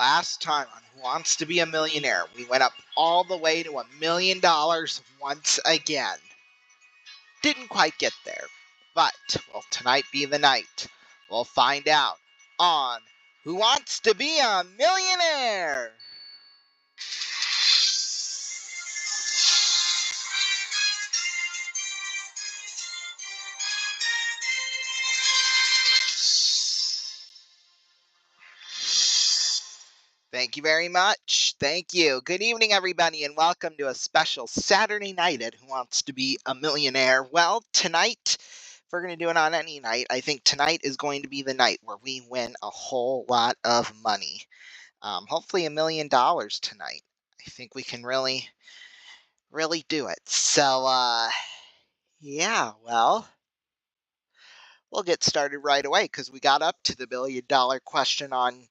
Last time on Who Wants to Be a Millionaire, we went up all the way to $1 million once again. Didn't quite get there, but will tonight be the night? We'll find out on Who Wants to Be a Millionaire? Thank you very much. Thank you. Good evening, everybody, and welcome to a special Saturday night at Who Wants to Be a Millionaire. Well, tonight, if we're going to do it on any night, I think tonight is going to be the night where we win a whole lot of money. Hopefully $1 million tonight. I think we can really do it. So, yeah, well, we'll get started right away because we got up to the $1 million question on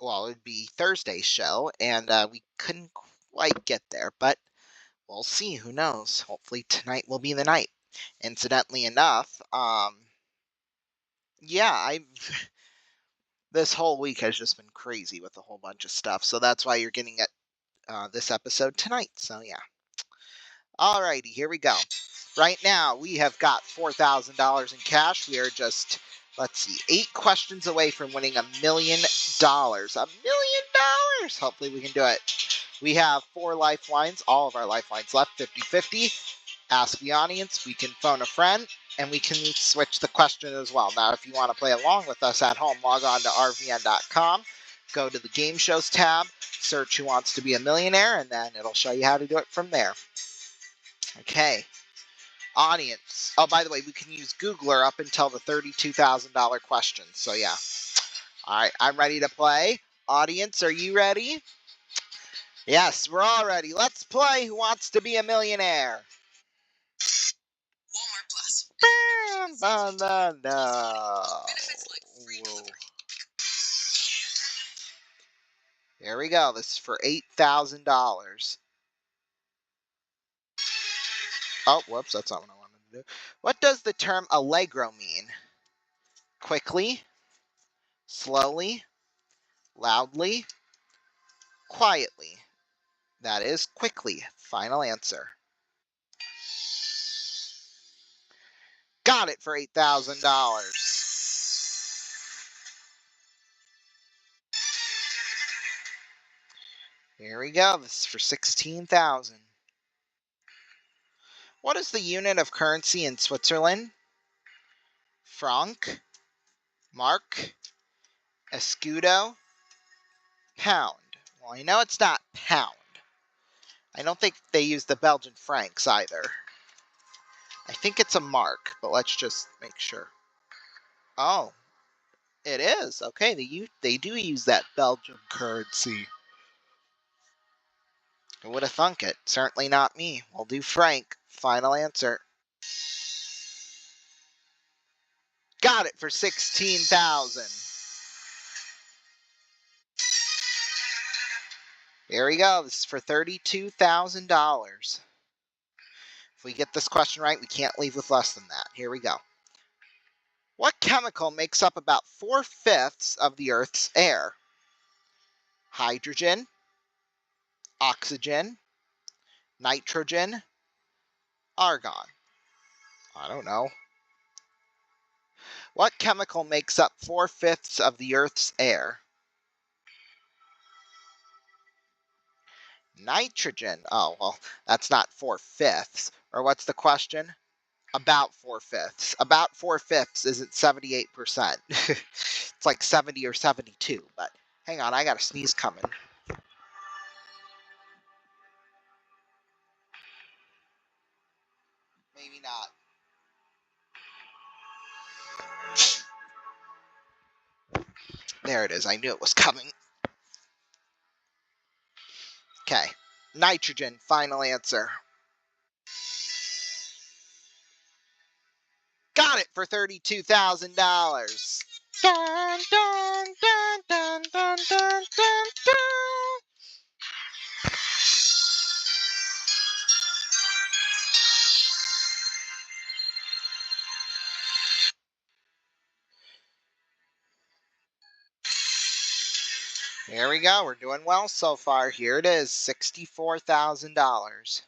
well, it'd be Thursday's show, and we couldn't quite get there, but we'll see. Who knows? Hopefully tonight will be the night. Incidentally enough, yeah, this whole week has just been crazy with a whole bunch of stuff, so that's why you're getting this episode tonight. So yeah. Alrighty, here we go. Right now, we have got $4,000 in cash. We are just, let's see, 8 questions away from winning $1 million. $1 million! Hopefully we can do it. We have 4 lifelines, all of our lifelines left, 50-50. Ask the audience, we can phone a friend, and we can switch the question as well. Now, if you want to play along with us at home, log on to rvn.com, go to the Game Shows tab, search Who Wants to Be a Millionaire, and then it'll show you how to do it from there. Okay. Audience. Oh, by the way, we can use Googler up until the $32,000 question. So, yeah. All right, I'm ready to play. Audience, are you ready? Yes, we're all ready. Let's play Who Wants to Be a Millionaire? Walmart Plus. No. Here we go. This is for $8,000. Oh, whoops, that's not what I wanted to do. What does the term allegro mean? Quickly, slowly, loudly, quietly. That is quickly. Final answer. Got it for $8,000. Here we go. This is for $16,000. What is the unit of currency in Switzerland? Franc, mark, escudo, pound. Well, I know it's not pound. I don't think they use the Belgian francs either. I think it's a mark, but let's just make sure. Oh, it is. Okay, they do use that Belgian currency. I would have thunk it. Certainly not me. We'll do franc. Final answer. Got it for $16,000. Here we go. This is for $32,000. If we get this question right, we can't leave with less than that. Here we go. What chemical makes up about 4/5 of the Earth's air? Hydrogen, oxygen, nitrogen, argon. I don't know. What chemical makes up 4/5 of the Earth's air? Nitrogen. Oh, well, that's not 4/5. Or what's the question? About 4/5. About 4/5 isn't 78%. It's like 70 or 72. But hang on, I got a sneeze coming. Maybe not. There it is. I knew it was coming. Okay. Nitrogen. Final answer. Got it for $32,000. Dun, dun, dun, dun, dun, dun, dun, dun. Here we go. We're doing well so far. Here it is, $64,000.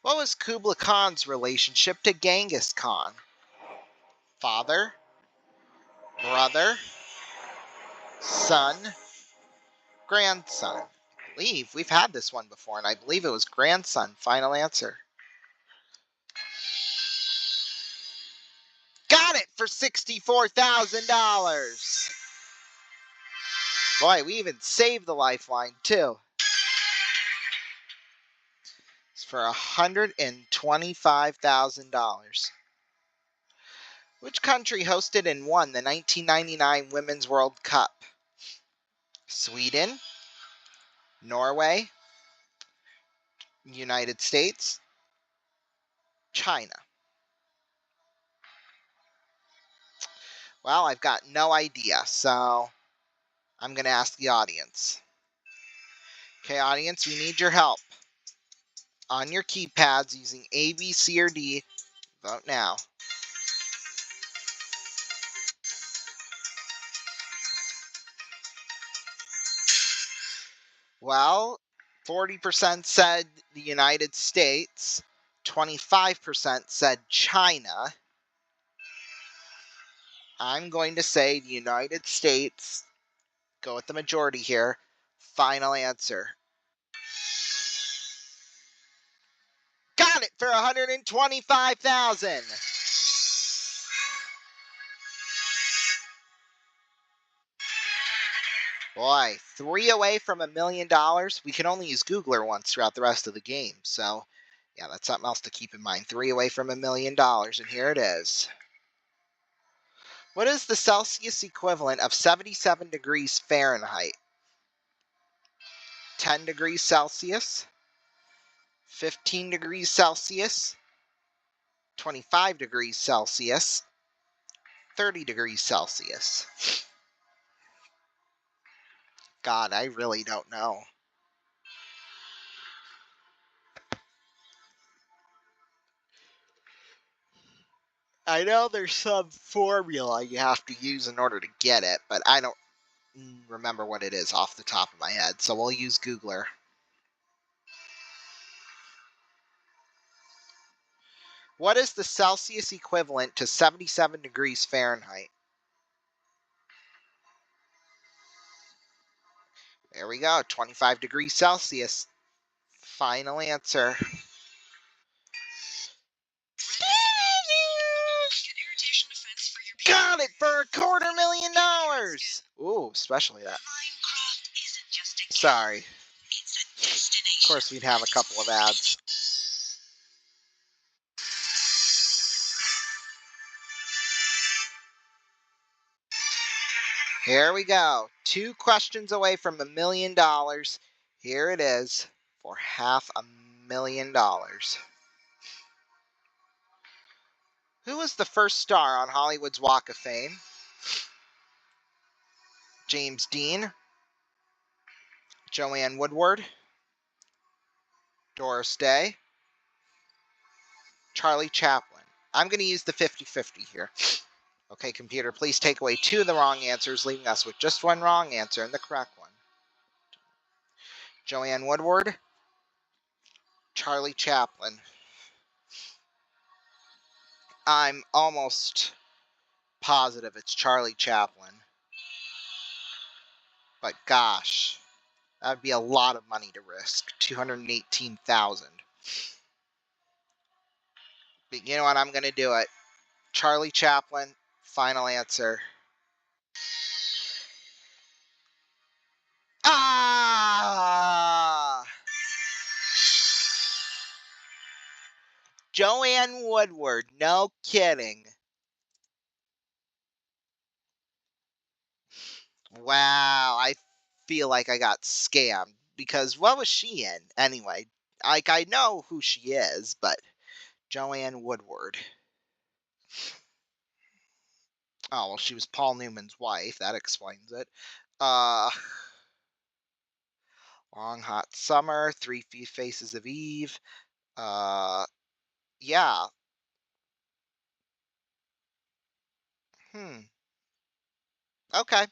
What was Kublai Khan's relationship to Genghis Khan? Father, brother, son, grandson. I believe we've had this one before, and I believe it was grandson. Final answer. Got it for $64,000. Boy, we even saved the lifeline too. It's for $125,000. Which country hosted and won the 1999 Women's World Cup? Sweden, Norway, United States, China. Well, I've got no idea, so I'm going to ask the audience. Okay, audience, we need your help. On your keypads using A, B, C, or D, vote now. Well, 40% said the United States, 25% said China. I'm going to say the United States. Go with the majority here. Final answer. Got it for $125,000. Boy, 3 away from $1 million. We can only use Googler once throughout the rest of the game. So, yeah, that's something else to keep in mind. 3 away from $1 million, and here it is. What is the Celsius equivalent of 77 degrees Fahrenheit? 10 degrees Celsius, 15 degrees Celsius, 25 degrees Celsius, 30 degrees Celsius. God, I really don't know. I know there's some formula you have to use in order to get it, but I don't remember what it is off the top of my head, so we'll use Googler. What is the Celsius equivalent to 77 degrees Fahrenheit? There we go, 25 degrees Celsius. Final answer. Got it for $250,000. Ooh, especially that. Sorry. Of course, we'd have a couple of ads. Here we go. 2 questions away from $1 million. Here it is for $500,000. Who was the first star on Hollywood's Walk of Fame? James Dean, Joanne Woodward, Doris Day, Charlie Chaplin. I'm going to use the 50-50 here. Okay, computer, please take away 2 of the wrong answers, leaving us with just 1 wrong answer and the correct one. Joanne Woodward, Charlie Chaplin. I'm almost positive it's Charlie Chaplin. But gosh, that would be a lot of money to risk. $218,000. But you know what? I'm going to do it. Charlie Chaplin, final answer. Ah! Joanne Woodward, no kidding. Wow, I feel like I got scammed because what was she in anyway? Like, I know who she is, but Joanne Woodward. Oh, well, she was Paul Newman's wife. That explains it. Uh, Long Hot Summer, Three Faces of Eve. Yeah. Hmm. Okay.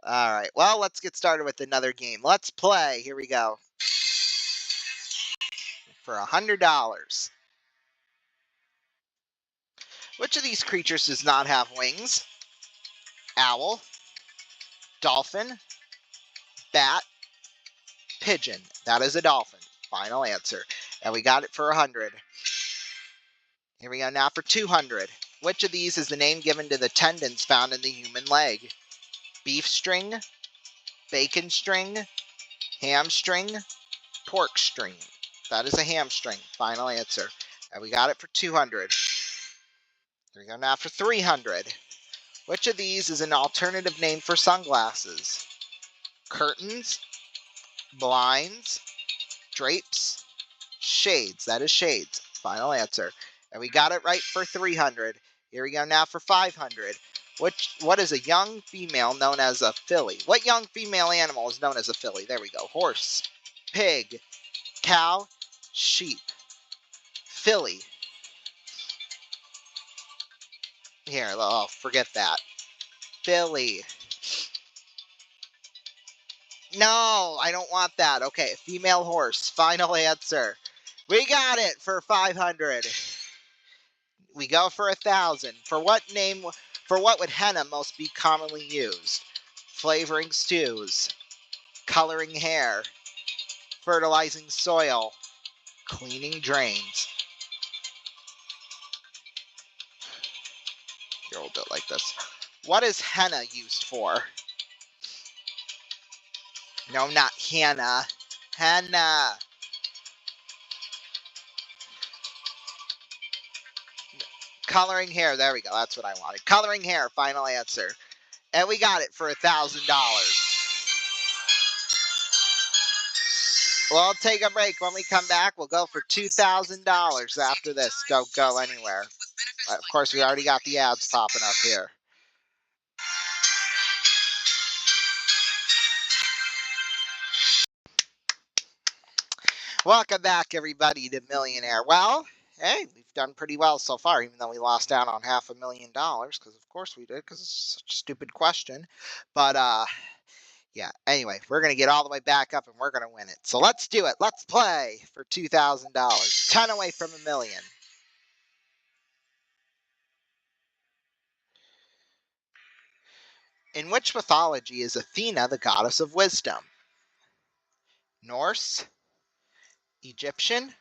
All right. Well, let's get started with another game. Let's play. Here we go. For $100. Which of these creatures does not have wings? Owl, dolphin, bat, pigeon. That is a dolphin. Final answer. And we got it for 100. Here we go now for 200. Which of these is the name given to the tendons found in the human leg? Beef string, bacon string, hamstring, pork string. That is a hamstring. Final answer. And we got it for 200. Here we go now for 300. Which of these is an alternative name for sunglasses? Curtains, blinds, drapes, shades. That is shades. Final answer. And we got it right for 300. Here we go now for 500. What is a young female known as a filly? What young female animal is known as a filly? There we go. Horse, pig, cow, sheep. Filly. Here, oh, forget that. Filly. No, I don't want that. Okay, female horse. Final answer. We got it for 500. We go for 1,000. For what would henna most be commonly used? Flavoring stews, coloring hair, fertilizing soil, cleaning drains. Here, we'll do it like this. What is henna used for? No, not Hannah. Henna. Coloring hair. There we go. That's what I wanted. Coloring hair. Final answer. And we got it for $1,000. We'll take a break. When we come back, we'll go for $2,000 after this. Go anywhere. Of course, we already got the ads popping up here. Welcome back, everybody, to Millionaire. Well, hey, we've done pretty well so far, even though we lost out on $500,000, because of course we did, because it's such a stupid question. But, yeah, anyway, we're going to get all the way back up, and we're going to win it. So let's do it. Let's play for $2,000. 10 away from $1 million. In which mythology is Athena the goddess of wisdom? Norse, Egyptian,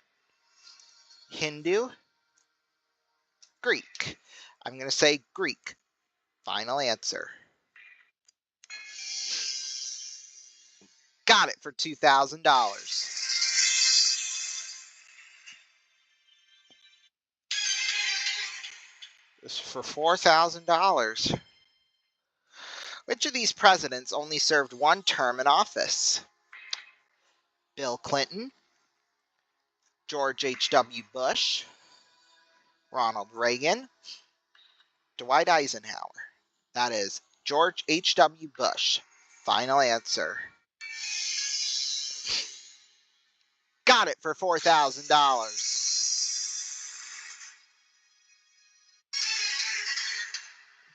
Hindu, Greek. I'm going to say Greek. Final answer. Got it for $2,000. This is for $4,000. Which of these presidents only served one term in office? Bill Clinton, George H.W. Bush, Ronald Reagan, Dwight Eisenhower. That is George H.W. Bush. Final answer. Got it for $4,000.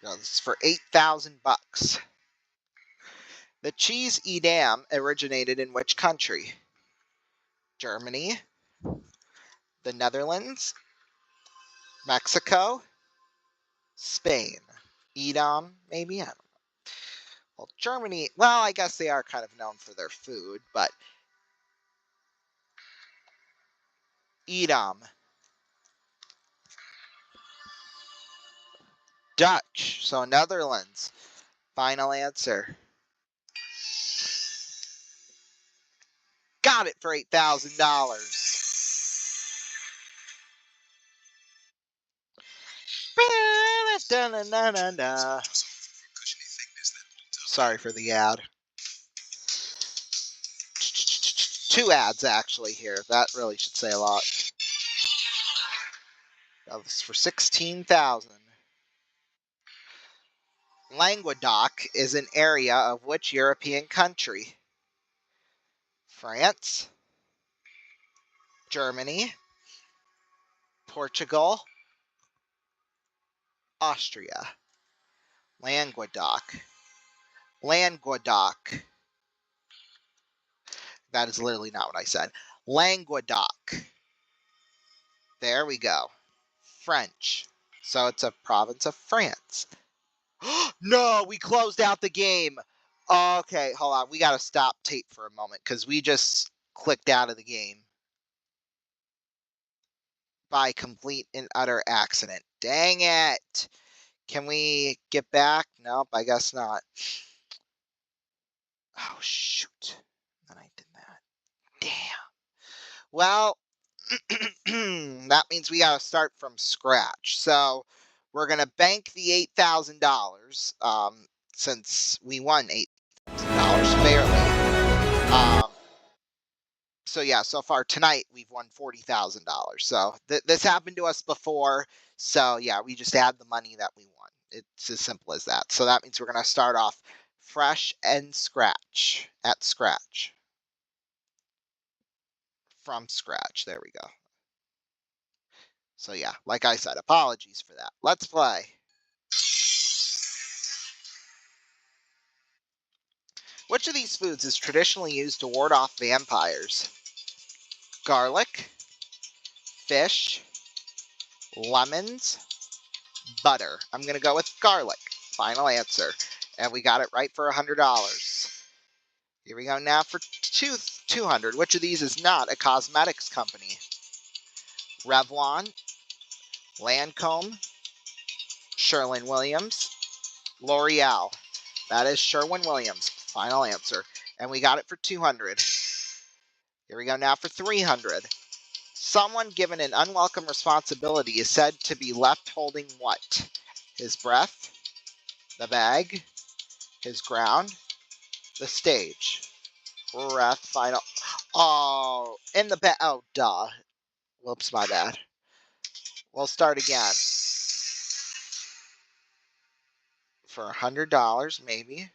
This is for $8,000. The cheese Edam originated in which country? Germany, the Netherlands, Mexico, Spain. Edam, maybe? I don't know. Well, Germany, well, I guess they are kind of known for their food, but Edam. Dutch, so Netherlands. Final answer. Got it for $8,000. Sorry for the ad. 2 ads actually here. That really should say a lot. Now this is for $16,000. Languedoc is an area of which European country? France, Germany, Portugal, Austria. Languedoc. Languedoc. That is literally not what I said. Languedoc. There we go. French. So it's a province of France. No, we closed out the game. Okay, hold on. We got to stop tape for a moment because we just clicked out of the game by complete and utter accident. Dang it. Can we get back? Nope, I guess not. Oh, shoot. Then I did that. Damn. Well, that means we got to start from scratch. So we're going to bank the $8,000 since we won $8,000 fairly. So yeah, so far tonight we've won $40,000. So this happened to us before. So yeah, we just add the money that we won. It's as simple as that. So that means we're going to start off fresh and scratch at scratch. From scratch. There we go. So yeah, like I said, apologies for that. Let's play. Which of these foods is traditionally used to ward off vampires? Garlic, fish, lemons, butter. I'm going to go with garlic. Final answer. And we got it right for $100. Here we go now for 200. Which of these is not a cosmetics company? Revlon, Lancome, Sherwin-Williams, L'Oreal. That is Sherwin-Williams. Final answer. And we got it for 200. Here we go now for 300. Someone given an unwelcome responsibility is said to be left holding what? His breath, the bag, his ground, the stage. Breath, final. Oh, in the bag. Oh, duh. Whoops, my bad. We'll start again. For $100, maybe.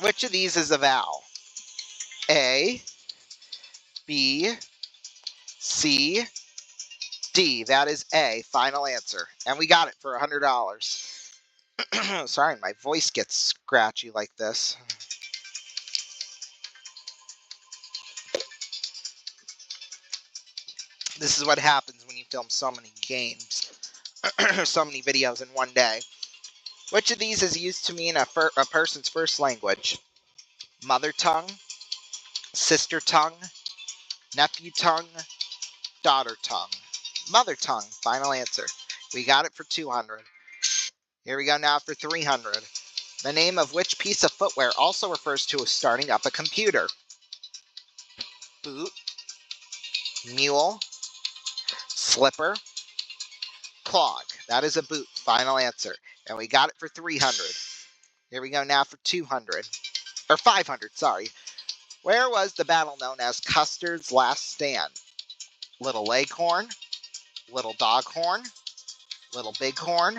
Which of these is a vowel? A, B, C, D. That is A. Final answer. And we got it for $100. Sorry, my voice gets scratchy like this. This is what happens when you film so many games, so many videos in one day. Which of these is used to mean a person's first language? Mother tongue, sister tongue, nephew tongue, daughter tongue. Mother tongue. Final answer. We got it for 200. Here we go now for 300. The name of which piece of footwear also refers to starting up a computer? Boot, mule, slipper, clog. That is a boot. Final answer. And we got it for 300. Here we go now for 200. Or 500, sorry. Where was the battle known as Custer's Last Stand? Little Leghorn, Little Doghorn, Little Bighorn,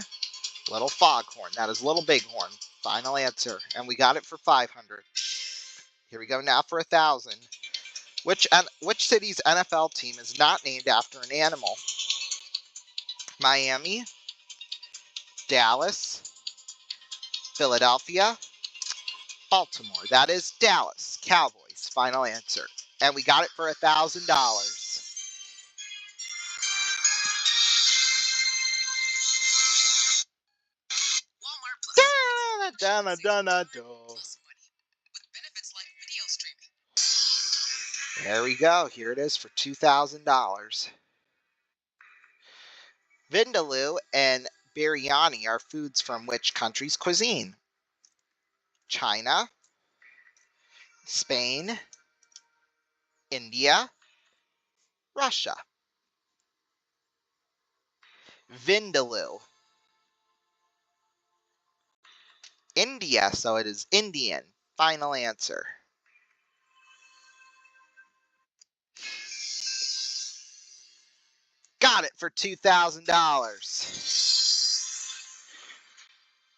Little Foghorn. That is Little Bighorn. Final answer. And we got it for 500. Here we go now for 1,000. Which city's NFL team is not named after an animal? Miami, Dallas, Philadelphia, Baltimore. That is Dallas Cowboys. Final answer. And we got it for $1,000. There we go. Here it is for $2,000. Vindaloo and biryani are foods from which country's cuisine? China, Spain, India, Russia. Vindaloo. India, so it is Indian. Final answer. Got it for $2,000.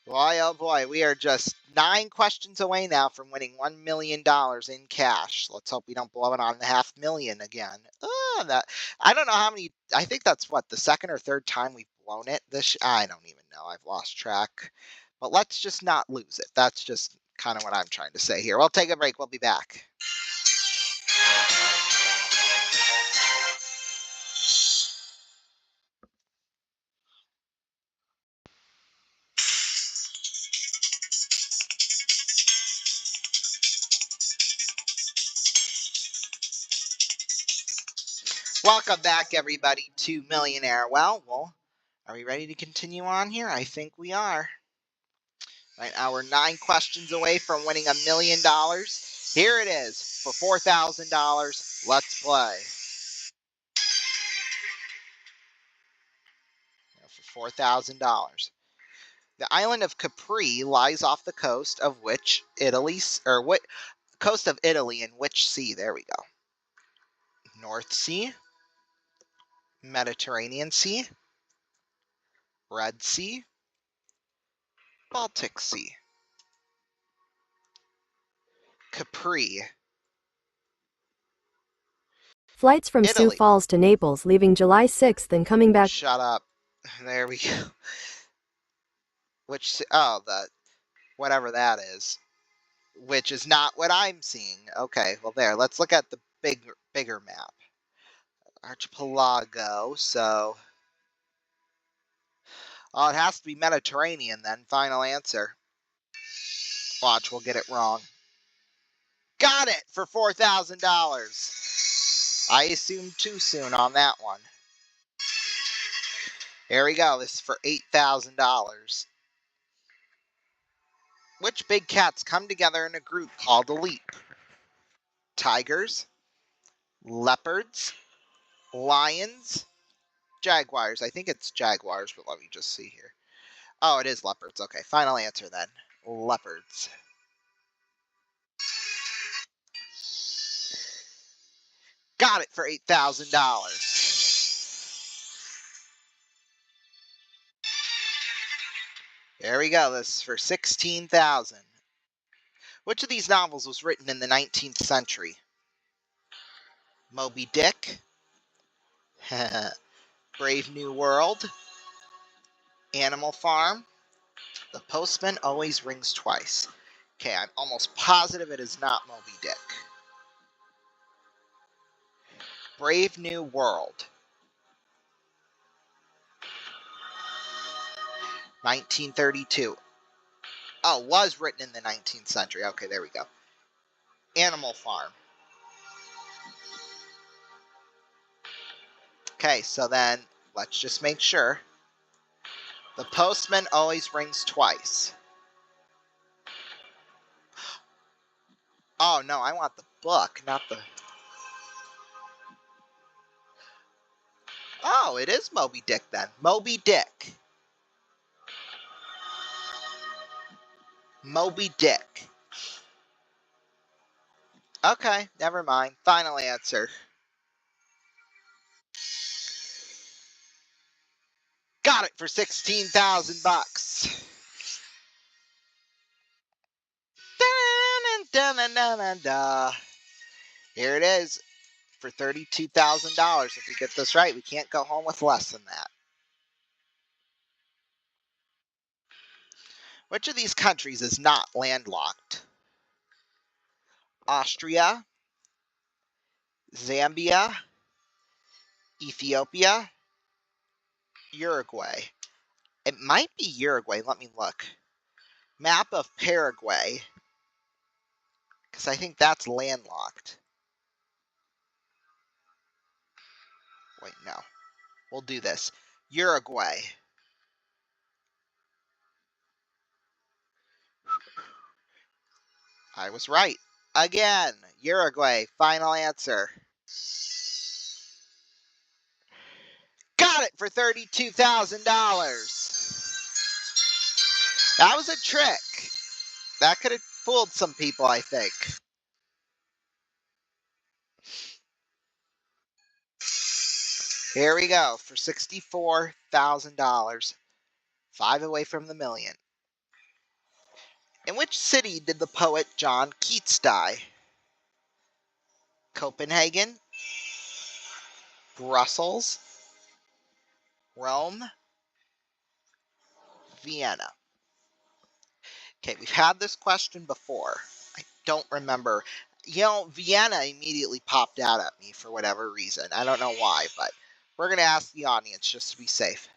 Boy, oh boy, we are just 9 questions away now from winning $1 million in cash. Let's hope we don't blow it on the $500,000 again. I don't know how many. I think that's what, the second or third time we've blown it this I don't even know. I've lost track. But let's just not lose it. That's just kind of what I'm trying to say here. We'll take a break. We'll be back. Welcome back, everybody, to Millionaire. Well, are we ready to continue on here? I think we are. Right now, we're 9 questions away from winning $1 million. Here it is for $4,000. Let's play. For $4,000. The island of Capri lies off the coast of which Italy, or what coast of Italy in which sea? There we go. North Sea, Mediterranean Sea, Red Sea, Baltic Sea. Capri. Flights from Sioux Italy. Falls to Naples leaving July 6th and coming back. Shut up. There we go. Which, whatever that is. Which is not what I'm seeing. Okay, well there. Let's look at the bigger map. Archipelago, so... Oh, it has to be Mediterranean then. Final answer. Watch, we'll get it wrong. Got it for $4,000. I assumed too soon on that one. Here we go. This is for $8,000. Which big cats come together in a group called a leap? Tigers, leopards, lions, jaguars. I think it's jaguars, but let me just see here. Oh, it is leopards. Okay, final answer then. Leopards. Got it for $8,000. There we go. This is for $16,000. Which of these novels was written in the 19th century? Moby Dick, Brave New World, Animal Farm, The Postman Always Rings Twice. Okay, I'm almost positive it is not Moby Dick. Brave New World. 1932. Oh, was written in the 19th century. Okay, there we go. Animal Farm. Okay, so then let's just make sure. The Postman Always Rings Twice. Oh, no, I want the book, not the... Oh, it is Moby Dick then. Moby Dick. Moby Dick. Okay, never mind. Final answer. Got it for $16,000. Here it is for $32,000. If we get this right, we can't go home with less than that. Which of these countries is not landlocked? Austria, Zambia, Ethiopia, Uruguay. It might be Uruguay. Let me look. Map of Paraguay. Because I think that's landlocked. Wait, no. We'll do this. Uruguay. I was right. Again, Uruguay. Final answer. Got it for $32,000. That was a trick. That could have fooled some people, I think. Here we go for $64,000. 5 away from the million. In which city did the poet John Keats die? Copenhagen, Brussels, Rome, Vienna. Okay, we've had this question before. I don't remember. Vienna immediately popped out at me for whatever reason. I don't know why, but we're going to ask the audience just to be safe.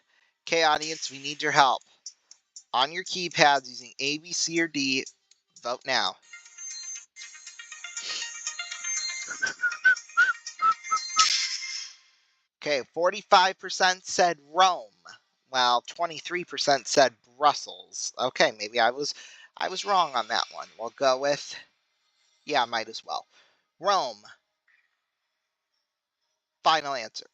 Okay, audience, we need your help. On your keypads using A, B, C, or D, vote now. Okay, 45% said Rome, while 23% said Brussels. Okay, maybe I was wrong on that one. We'll go with, yeah, might as well. Rome. Final answer.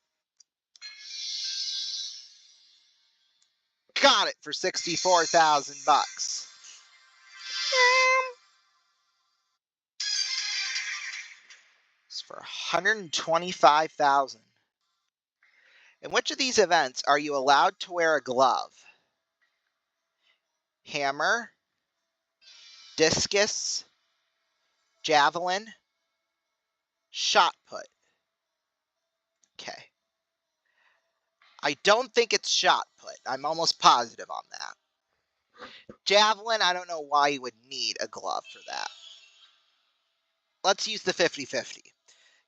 Got it for $64,000. It's for $125,000. In which of these events are you allowed to wear a glove? Hammer, discus, javelin, shot put. Okay. I don't think it's shot put. I'm almost positive on that. Javelin, I don't know why you would need a glove for that. Let's use the 50-50.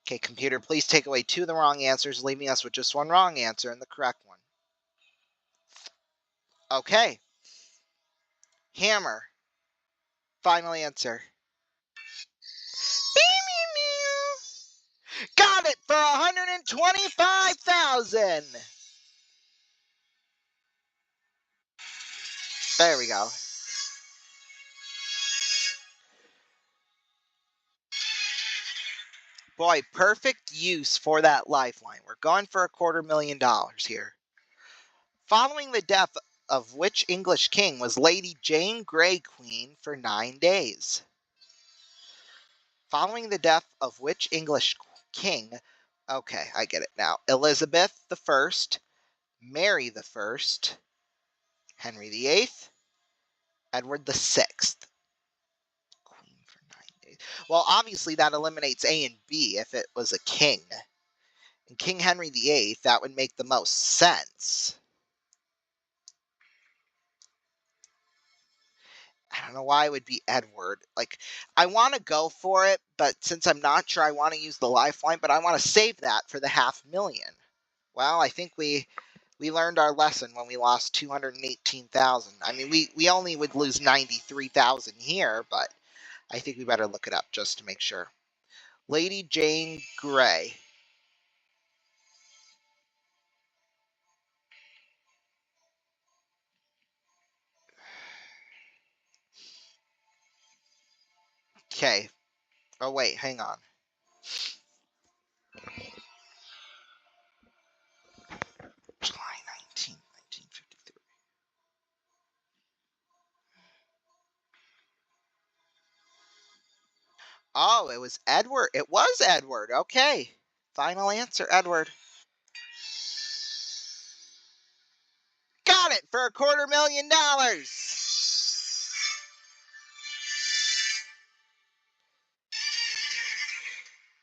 Okay, computer, please take away 2 of the wrong answers, leaving us with just 1 wrong answer and the correct one. Okay. Hammer. Final answer. Got it for $125,000. There we go. Boy, perfect use for that lifeline. We're going for $250,000 here. Following the death of which English king was Lady Jane Grey queen for 9 days? Following the death of which English king? Okay, I get it now. Elizabeth I, Mary I, Henry VIII, Edward VI. Queen for 9 days. Well, obviously that eliminates A and B if it was a king. And King Henry VIII, that would make the most sense. I don't know why it would be Edward. Like, I want to go for it, but since I'm not sure, I want to use the lifeline, but I want to save that for the $500,000. Well, I think we learned our lesson when we lost 218,000. I mean, we only would lose 93,000 here, but I think we better look it up just to make sure. Lady Jane Grey. Okay. Oh, wait, hang on. July 19th, 1953. Oh, it was Edward. It was Edward. Okay. Final answer, Edward. Got it for $250,000.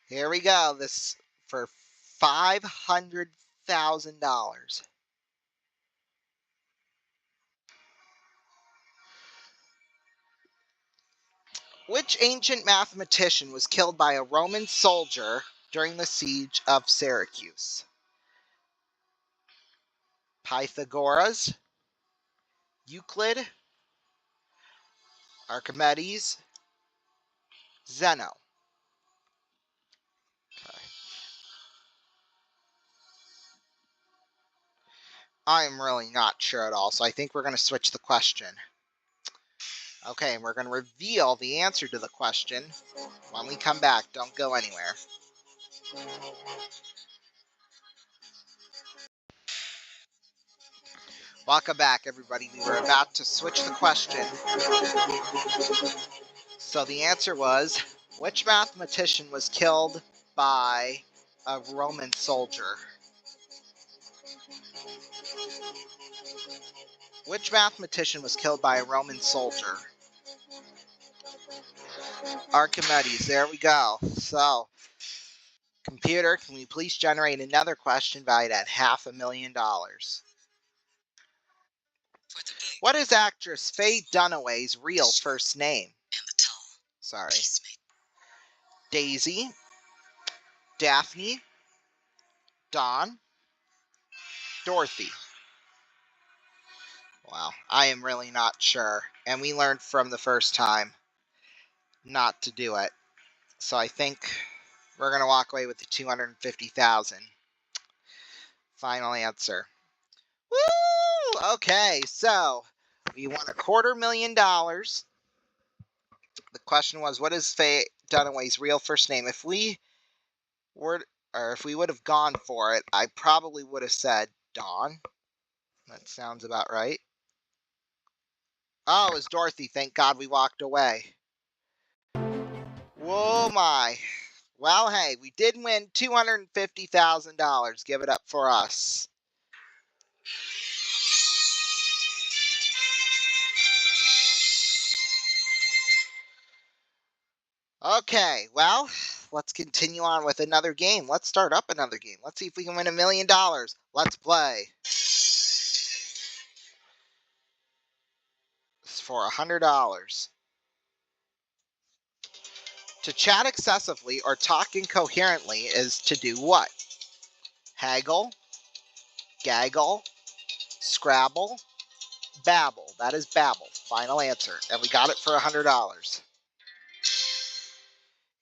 Here we go. This for $500,000. Which ancient mathematician was killed by a Roman soldier during the siege of Syracuse? Pythagoras, Euclid, Archimedes, Zeno. Okay. I'm really not sure at all, so I think we're going to switch the question. Okay, and we're going to reveal the answer to the question when we come back. Don't go anywhere. Welcome back, everybody. We were about to switch the question. So the answer was, which mathematician was killed by a Roman soldier? Which mathematician was killed by a Roman soldier? Archimedes. There we go. So, computer, can we please generate another question valued at $500,000? What is actress Faye Dunaway's real first name? Sorry. Daisy, Daphne, Dawn, Dorothy. Wow, I am really not sure. And we learned from the first time not to do it. So I think we're going to walk away with the 250,000. Final answer. Woo! Okay, so we won $250,000. The question was, what is Faye Dunaway's real first name? If we were, or if we would have gone for it, I probably would have said Dawn. That sounds about right. Oh, it was Dorothy. Thank God we walked away. Whoa, my. Well, hey, we did win $250,000. Give it up for us. Okay, well, let's continue on with another game. Let's start up another game. Let's see if we can win $1 million. Let's play. This is for $100. To chat excessively or talk incoherently is to do what? Haggle, gaggle, scrabble, babble. That is babble. Final answer. And we got it for $100.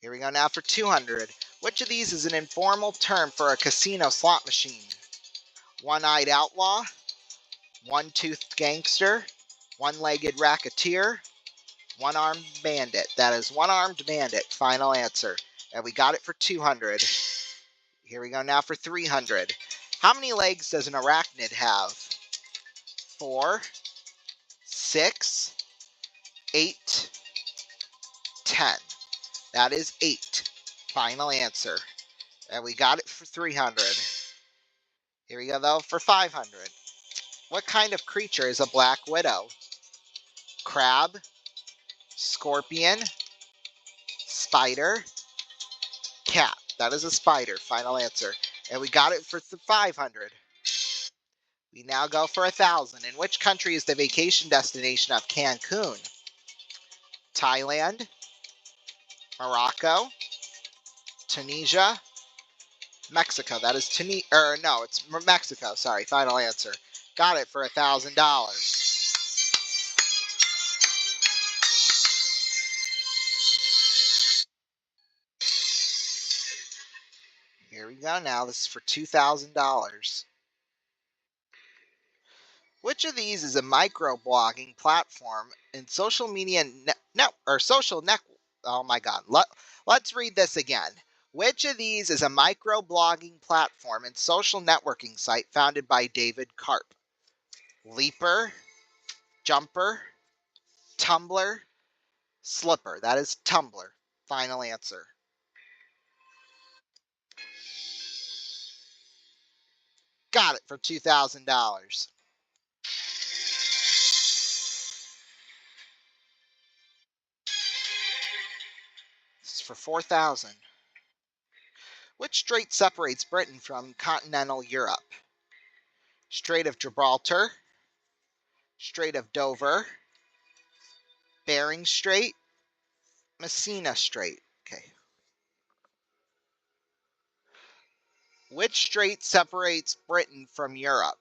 Here we go now for 200. Which of these is an informal term for a casino slot machine? One-eyed outlaw, one-toothed gangster, one-legged racketeer, one-armed bandit. That is one-armed bandit. Final answer. And we got it for 200. Here we go now for 300. How many legs does an arachnid have? 4, 6, 8, 10. That is 8. Final answer. And we got it for 300. Here we go though for 500. What kind of creature is a black widow? Crab, scorpion, spider, cat. That is a spider. Final answer. And we got it for 500. We now go for 1,000. In which country is the vacation destination of Cancun? Thailand, Morocco, Tunisia, Mexico. That is no, it's Mexico. Sorry. Final answer. Got it for $1,000. Here we go now. This is for $2,000. Which of these is a microblogging platform and social media social net? Oh my God. Let's read this again. Which of these is a microblogging platform and social networking site founded by David Karp? Leaper, Jumper, Tumblr, Slipper. That is Tumblr. Final answer. Got it for $2,000. This is for 4,000. Which strait separates Britain from continental Europe? Strait of Gibraltar, Strait of Dover, Bering Strait, Messina Strait. Okay. Which strait separates Britain from Europe?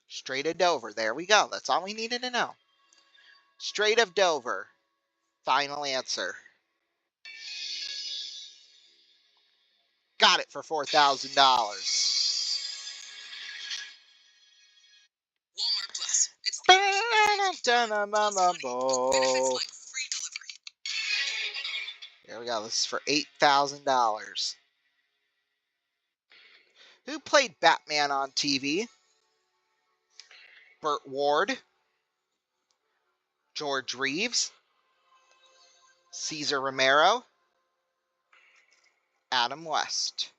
Strait of Dover. There we go. That's all we needed to know. Strait of Dover. Final answer. Got it for $4,000. There we go. This is for $8,000. Who played Batman on TV? Burt Ward, George Reeves, Cesar Romero, Adam West.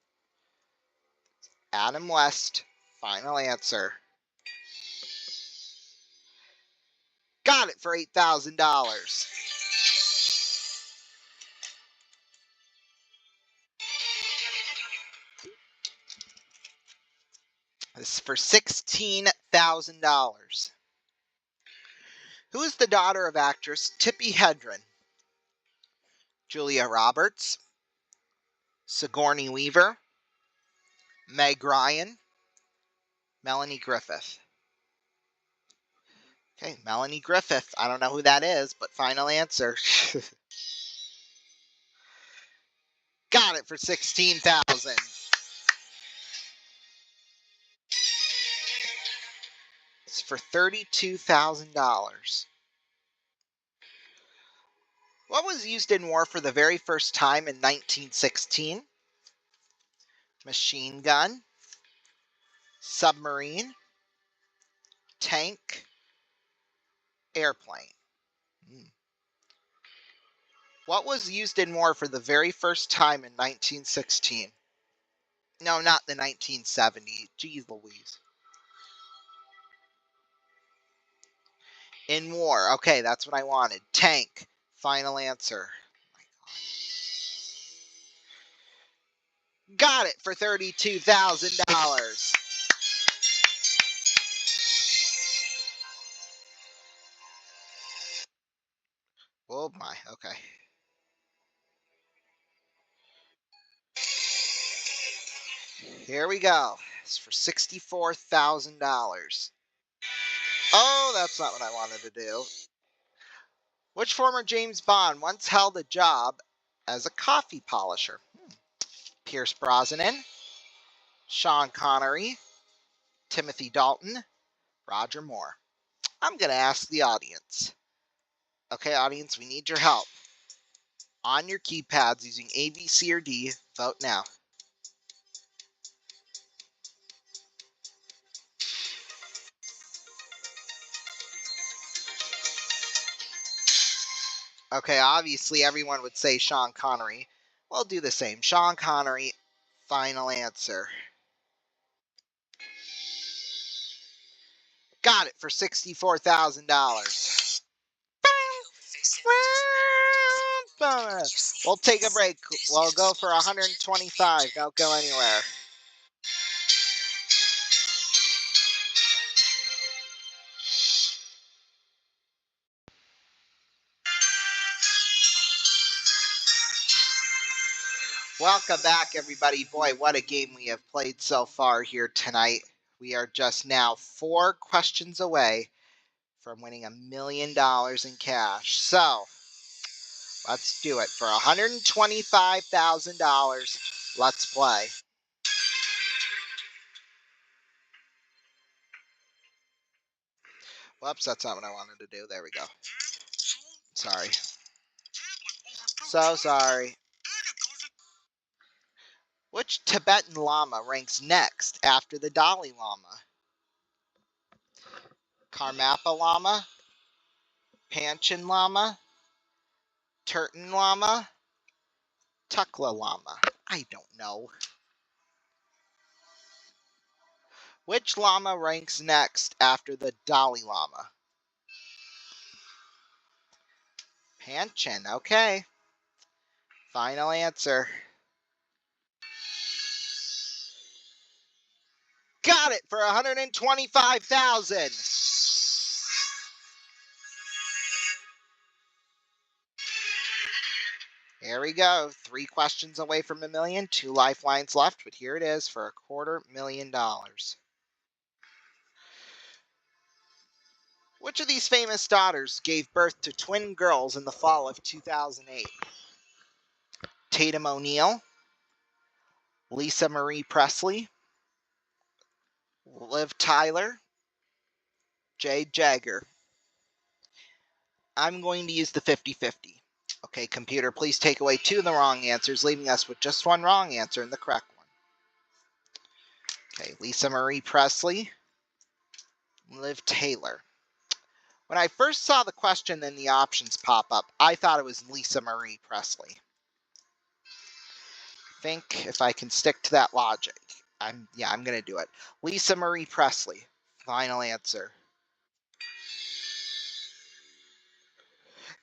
Adam West. Final answer. Got it for $8,000. This is for $16,000. $50,000. Who is the daughter of actress Tippi Hedren? Julia Roberts, Sigourney Weaver, Meg Ryan, Melanie Griffith. Okay, Melanie Griffith. I don't know who that is, but final answer. Got it for $16,000. It's for $32,000. What was used in war for the very first time in 1916? Machine gun, submarine, tank, airplane. What was used in war for the very first time in 1916? No, not the 1970s. Jeez Louise. In war. Okay, that's what I wanted. Tank. Final answer. Got it for $32,000. Oh my, okay. Here we go. It's for $64,000. Oh, that's not what I wanted to do. Which former James Bond once held a job as a coffee polisher? Pierce Brosnan, Sean Connery, Timothy Dalton, Roger Moore. I'm going to ask the audience. Okay, audience, we need your help. On your keypads using A, B, C, or D, vote now. Okay, obviously everyone would say Sean Connery. We'll do the same. Sean Connery, final answer. Got it for $64,000. We'll take a break. We'll go for 125. Don't go anywhere. Welcome back, everybody. Boy, what a game we have played so far here tonight. We are just now 4 questions away from winning $1 million in cash. So, let's do it. For $125,000, let's play. Whoops, that's not what I wanted to do. There we go. Sorry. So sorry. Which Tibetan Lama ranks next after the Dalai Lama? Karmapa Lama, Panchen Lama, Turton Lama, Tukla Lama. I don't know. Which Lama ranks next after the Dalai Lama? Panchen, okay. Final answer. Got it for $125,000. Here we go. 3 questions away from $1 million. 2 lifelines left, but here it is for $250,000. Which of these famous daughters gave birth to twin girls in the fall of 2008? Tatum O'Neal, Lisa Marie Presley, Liv Tyler, Jade Jagger. I'm going to use the 50-50. Okay, computer, please take away 2 of the wrong answers, leaving us with just 1 wrong answer and the correct one. Okay, Lisa Marie Presley, Liv Taylor. When I first saw the question and the options pop up, I thought it was Lisa Marie Presley. I think if I can stick to that logic, I'm going to do it. Lisa Marie Presley. Final answer.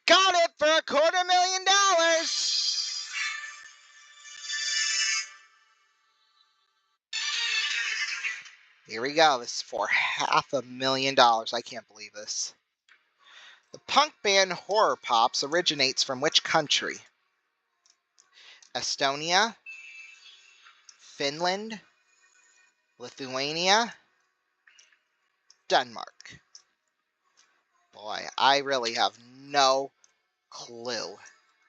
Got it for $250,000. Here we go. This is for $500,000. I can't believe this. The punk band Horror Pops originates from which country? Estonia, Finland, Lithuania, Denmark. Boy, I really have no clue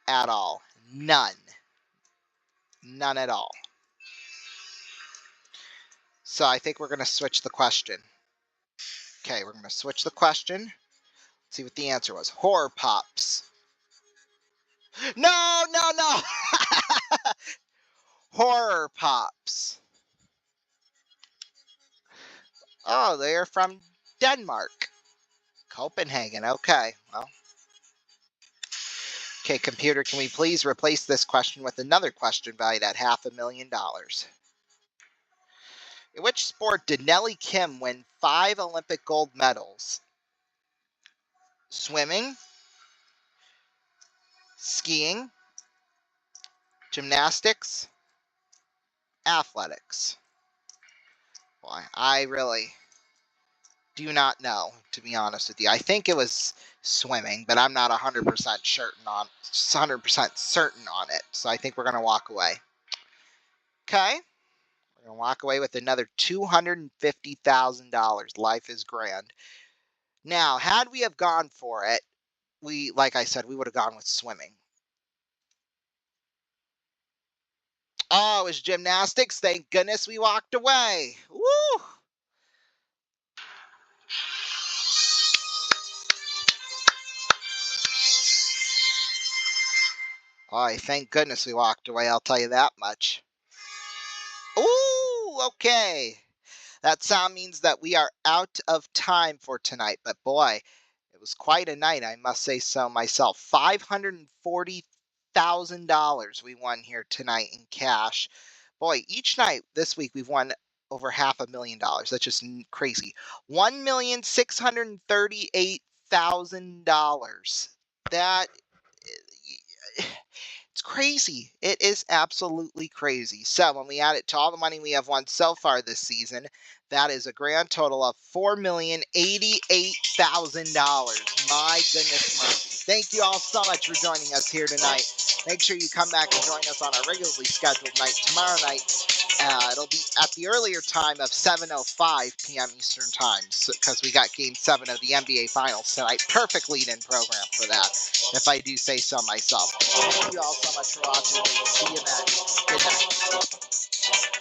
at all. None. None at all. So I think we're going to switch the question. Okay, we're going to switch the question. See what the answer was. Horror Pops. No, no, no. Horror Pops. Oh, they're from Denmark. Copenhagen. Okay, well. Okay, computer, can we please replace this question with another question valued at $500,000? In which sport did Nellie Kim win 5 Olympic gold medals? Swimming, skiing, gymnastics, athletics. Boy, I really do not know, to be honest with you. I think it was swimming, but I'm not 100% certain on it. So I think we're going to walk away. Okay. We're going to walk away with another $250,000. Life is grand. Now, had we have gone for it, like I said, we would have gone with swimming. Oh, it was gymnastics. Thank goodness we walked away. Woo! Boy, thank goodness we walked away, I'll tell you that much. Ooh, okay. That sound means that we are out of time for tonight, but boy, it was quite a night, I must say so myself. $540,000 we won here tonight in cash. Boy, each night this week we've won over $500,000. That's just crazy. $1,638,000. That it's crazy. It is absolutely crazy. So when we add it to all the money we have won so far this season, that is a grand total of $4,088,000. My goodness mercy. Thank you all so much for joining us here tonight. Make sure you come back and join us on our regularly scheduled night tomorrow night. It'll be at the earlier time of 7:05 p.m. Eastern Time because we got Game 7 of the NBA Finals tonight. Perfect lead-in program for that, if I do say so myself. Thank you all so much for watching. See you then. Good night.